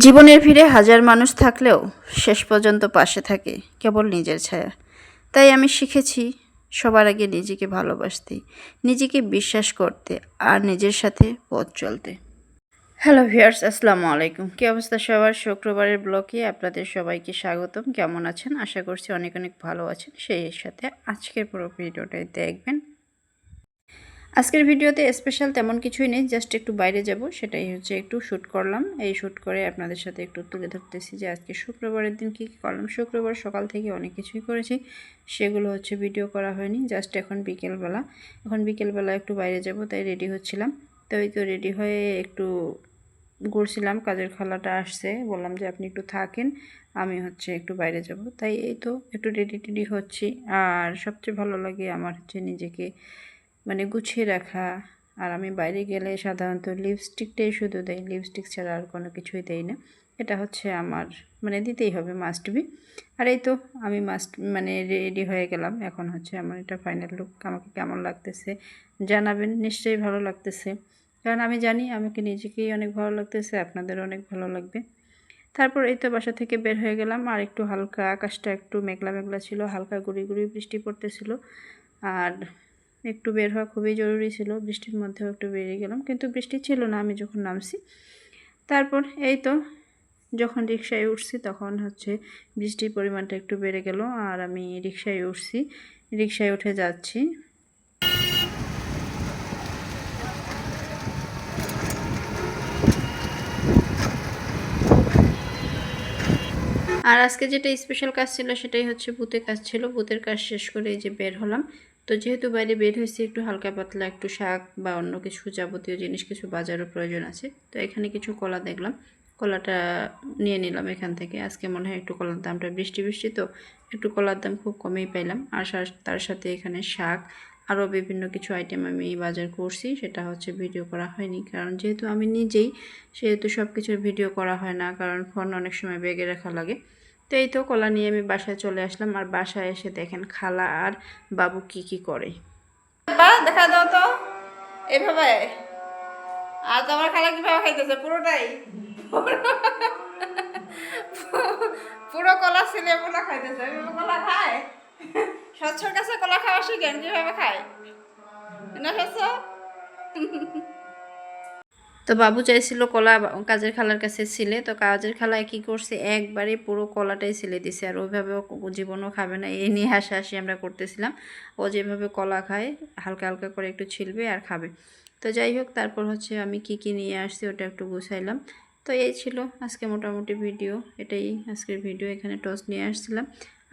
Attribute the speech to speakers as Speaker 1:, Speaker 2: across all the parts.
Speaker 1: জীবনের ভিড়ে হাজার মানুষ থাকলেও শেষ পর্যন্ত পাশে থাকে কেবল নিজের ছায়া। তাই আমি শিখেছি সবার আগে নিজেকে ভালোবাসতে, নিজেকে বিশ্বাস করতে আর নিজের সাথে পথ চলতে। হ্যালো ভিউয়ার্স, আসসালামু আলাইকুম। কী অবস্থা সবার? শুক্রবারের ব্লগে আপনাদের সবাইকে স্বাগতম। কেমন আছেন? আশা করছি অনেক অনেক ভালো আছেন। সেই সাথে আজকের পুরো ভিডিওটাই দেখবেন। আজকের ভিডিওতে স্পেশাল তেমন কিছুই নেই, জাস্ট একটু বাইরে যাব, সেটাই হচ্ছে একটু শ্যুট করলাম। এই শ্যুট করে আপনাদের সাথে একটু তুলে ধরতেছি যে আজকে শুক্রবারের দিন কী কী করলাম। শুক্রবার সকাল থেকে অনেক কিছুই করেছি, সেগুলো হচ্ছে ভিডিও করা হয়নি। জাস্ট এখন বিকেলবেলা একটু বাইরে যাব, তাই রেডি হচ্ছিলাম। তো এই তো রেডি হয়ে একটু ঘুরছিলাম। কাজের খালাটা আসছে, বললাম যে আপনি একটু থাকেন, আমি হচ্ছে একটু বাইরে যাব। তাই এই তো একটু রেডি হচ্ছি। আর সবচেয়ে ভালো লাগে আমার হচ্ছে নিজেকে গুছিয়ে রাখা। আর আমি বাইরে গেলে সাধারণত লিপস্টিকটাই শুধু দেই, লিপস্টিক ছাড়া আর কোনো কিছুই দেই না। এটা হচ্ছে আমার দিতেই হবে, মাস্ট বি। আর এই তো আমি রেডি হয়ে গেলাম। এখন হচ্ছে আমার এটা ফাইনাল লুক। আমাকে কেমন লাগতেছে জানাবেন, নিশ্চয়ই ভালো লাগতেছে, কারণ আমি জানি আমাকে নিজেকেই অনেক ভালো লাগতেছে, আপনাদেরও অনেক ভালো লাগবে। তারপর এই তো বাসা থেকে বের হয়ে গেলাম। আর একটু হালকা আকাশটা একটু মেঘলা মেঘলা ছিল, হালকা গুড়ি গুড়ি বৃষ্টি পড়তেছিল। আর একটু বের হওয়া খুবই জরুরি ছিল, বৃষ্টির মধ্যেও একটু বেরিয়ে গেলাম, কিন্তু বৃষ্টি ছিল না আমি যখন নামছি। তারপর এই তো যখন রিকশায় উঠছি তখন হচ্ছে বৃষ্টির পরিমাণটা একটু বেড়ে গেল, আর আমি রিকশায় উঠছি, রিকশায় উঠে যাচ্ছি। আর আজকে যেটা স্পেশাল কাজ ছিল সেটাই হচ্ছে বুথের কাজ ছিল। বুথের কাজ শেষ করে এই যে বের হলাম। তো যেহেতু বাইরে বের হয়েছি, একটু হালকা পাতলা একটু শাক বা অন্য কিছু যাবতীয় জিনিস কিছু বাজারও প্রয়োজন আছে। তো এখানে কিছু কলা দেখলাম, কলাটা নিয়ে নিলাম এখান থেকে। আজকে মনে হয় একটু কলার দামটা বৃষ্টি তো একটু কলার দাম খুব কমেই পাইলাম। আর তার সাথে এখানে শাক আরও বিভিন্ন কিছু আইটেম আমি বাজার করছি, সেটা হচ্ছে ভিডিও করা হয়নি, কারণ যেহেতু আমি নিজেই, সেহেতু সব কিছুর ভিডিও করা হয় না, কারণ ফোন অনেক সময় ব্যাগে রাখা লাগে। তো এই তো কলা নিয়ে আমি বাসায় চলে আসলাম। আর বাসায় এসে দেখেন খালা আর বাবু কি করে। দেখা দাও তো এভাবে। আর তোমার খালা কিভাবে খাইতেছে? পুরোটাই পুরো কলা ছিলে পুরো খাইতেছে। কলা খায়, স্বচ্ছর কাছে কলা খাওয়া শিখেন কিভাবে খায় না স্বচ্ছ। তো বাবু চাইছিল কলা কাজের খালার কাছে ছিলে, তো কাজের খালায় কি করছে, একবারে পুরো কলাটাই ছিলে দিছে। আর ওইভাবে জীবনও খাবে না, এই নিয়ে হাসাহাসি আমরা করতেছিলাম। ও যেভাবে কলা খায় হালকা হালকা করে একটু ছিলবে আর খাবে। তো যাই হোক, তারপর হচ্ছে আমি কি নিয়ে আসছি ওটা একটু গুছাইলাম। তো এই ছিল আজকে মোটামুটি ভিডিও, এটাই আজকের ভিডিও। এখানে টস নিয়ে আসছিলাম,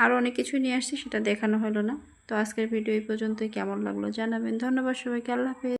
Speaker 1: আরও অনেক কিছু নিয়ে আসছি, সেটা দেখানো হলো না। তো আজকের ভিডিও এই পর্যন্তই। কেমন লাগলো জানাবেন। ধন্যবাদ সবাইকে, আল্লাহ হাফেজ।